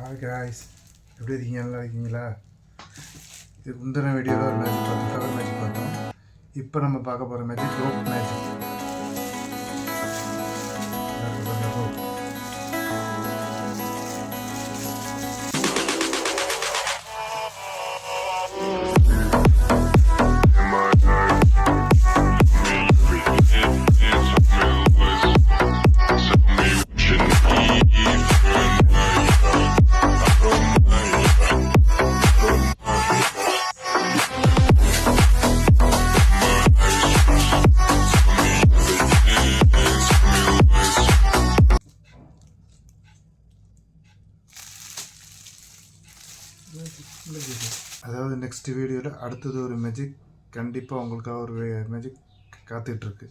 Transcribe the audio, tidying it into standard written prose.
Hi guys, எப்படி இருக்கீங்க? நல்லா இருக்கீங்களா? இது முந்தின வீடியோவில் ஒரு மேஜிக் பார்த்தோம், கலர் மேஜிக் பார்த்தோம். இப்போ நம்ம பார்க்க போகிற மேஜிக் ரோப் மேஜிக். அதாவது நெக்ஸ்ட் வீடியோவில் அடுத்தது ஒரு மேஜிக், கண்டிப்பாக உங்களுக்காக ஒரு மேஜிக் காத்துட்ருக்கு.